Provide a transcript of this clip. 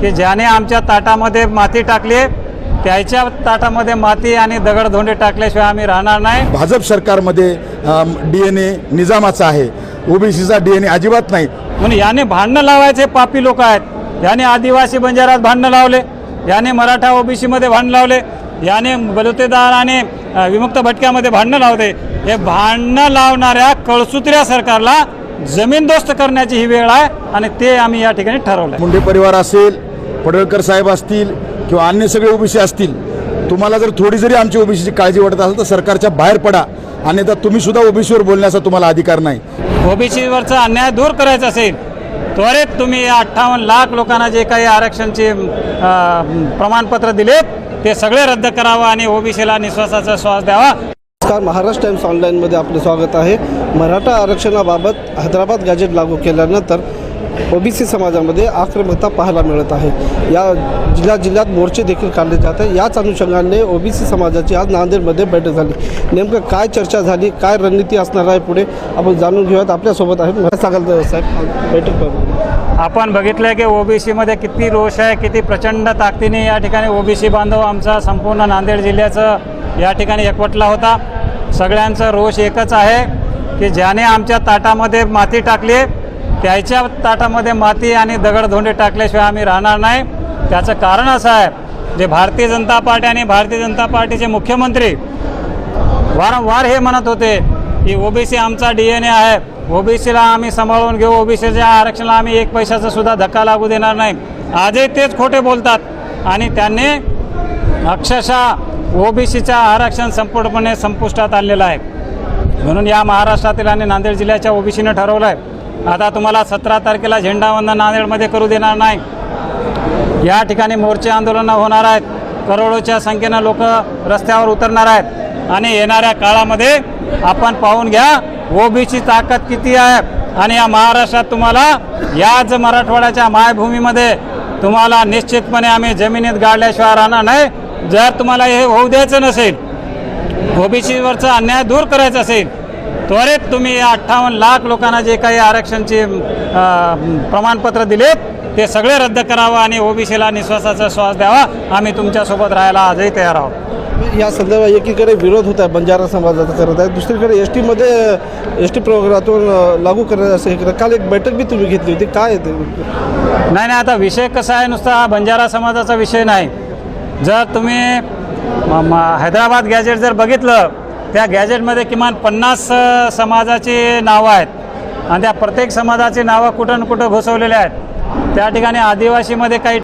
की ज्याने आमच्या ताटामध्ये माती टाकली त्याच्या ताटामध्ये माती आणि दगडधोंडे टाकल्याशिवाय आम्ही राहणार नाही। भाजप सरकारमध्ये DNA निजामाचा आहे, ओबीसीचा DNA अजिबात नाही। म्हणून याने भांडणं लावायचे पापी लोक आहेत। याने आदिवासी बंजारात भांडणं लावले, याने मराठा ओबीसीमध्ये भांडणं लावले, याने बलुतेदार आणि विमुक्त भटक्यामध्ये भांडणं लावते। हे भांडणं लावणाऱ्या कळसूत्र्या सरकारला जमीनदोस्त करण्याची ही वेळ आहे आणि ते आम्ही या ठिकाणी ठरवलं। मुंडे परिवार असेल, पडळकर साहेब असतील किंवा अन्य सगळे ओबीसी असतील, तुम्हाला जर थोडी जरी आमची ओबीसीची काळजी वाटत असेल तर सरकारच्या बाहेर पडा, अन्यथा तुम्ही सुद्धा ओबीसीवर बोलण्याचा तुम्हाला अधिकार नाही। ओबीसीवरचा अन्याय दूर करायचा असेल त्वरित तुम्ही 58 लाख लोकांना जे काही आरक्षणचे प्रमाणपत्र दिलेत ते सगळे रद्द करावं आणि ओबीसीला निश्वासाचा श्वास द्यावा। नमस्कार, महाराष्ट्र टाइम्स ऑनलाईनमध्ये आपले स्वागत आहे। मराठा आरक्षणाबाबत हैदराबाद गॅजेट लागू केल्यानंतर ओबीसी समाजामध्ये आक्रमकता पाहायला मिळत आहे। या जिल्ह्यात मोर्चे देखील काढले जात आहे। याच अनुषंगाने ओबीसी समाजाची आज नांदेडमध्ये बैठक झाली। नेमकं काय चर्चा झाली, काय रणनीती असणार आहे पुढे आपण जाणून घेऊयात। आपल्यासोबत आहेत मला सांगाल साहेब, बैठक आपण बघितलं की ओबीसीमध्ये किती रोष आहे, किती प्रचंड ताकदीने या ठिकाणी ओबीसी बांधव आमचा संपूर्ण नांदेड जिल्ह्याचं या ठिकाणी एकवटला होता। सगळ्यांचा रोष एकच आहे की ज्याने आमच्या ताटामध्ये माती टाकली त्याच्या ताटामध्ये माती आणि दगडधोंडे टाकल्याशिवाय आम्ही राहणार नाही। त्याचं कारण असं आहे, जे भारतीय जनता पार्टी आणि भारतीय जनता पार्टीचे मुख्यमंत्री वारंवार हे म्हणत होते की ओबीसी आमचा DNA आहे, ओबीसीला आम्ही सांभाळून घेऊ, ओबीसीच्या आरक्षणाला आम्ही एक पैशाचा सुद्धा धक्का लागू देणार नाही। आजही तेच खोटे बोलतात आणि त्यांनी अक्षरशः ओबीसीचं आरक्षण संपूर्णपणे संपुष्टात आणलेलं आहे। म्हणून या महाराष्ट्रातील आणि नांदेड जिल्ह्याच्या ओबीसीने ठरवलं आहे आता तुम्हाला 17 तारखेला झेंडावंदन नांदेडमध्ये करू देणार नाही। या ठिकाणी मोर्चे आंदोलनं होणार आहेत, करोडोच्या संख्येनं लोक रस्त्यावर उतरणार आहेत आणि येणाऱ्या काळामध्ये आपण पाहून घ्या ओबीसी ताकद किती आहे। आणि या महाराष्ट्रात तुम्हाला याच मराठवाड्याच्या मायभूमीमध्ये तुम्हाला निश्चितपणे आम्ही जमिनीत गाडल्याशिवाय राहणार नाही। जर तुम्हाला हे होऊ द्यायचं नसेल, ओबीसीवरचा अन्याय दूर करायचा असेल त्वरित तुम्ही 58 लाख लोकांना जे काही आरक्षणचे प्रमाणपत्र दिलेत ते सगळे रद्द करावं आणि ओबीसीला निश्वासाचा श्वास द्यावा। आम्ही तुमच्यासोबत राहायला आजही तयार आहोत। या संदर्भात एकीकडे विरोध होत आहे, बंजारा समाजाचा करत आहे, दुसरीकडे एस टी प्रोग्रामातून लागू करायचं असं काल एक बैठक बी तुम्ही घेतली होती, काय ते? नाही, आता विषय कसा आहे, नुसता बंजारा समाजाचा विषय नाही। जर तुम्ही हैदराबाद गॅजेट जर बघितलं त्या गॅजेटमध्ये किमान 50 समाजाची नावं आहेत आणि त्या प्रत्येक समाजाची नावं कुठं न कुठं घुसवलेली आहेत। त्या ठिकाणी आदिवासीमध्ये काही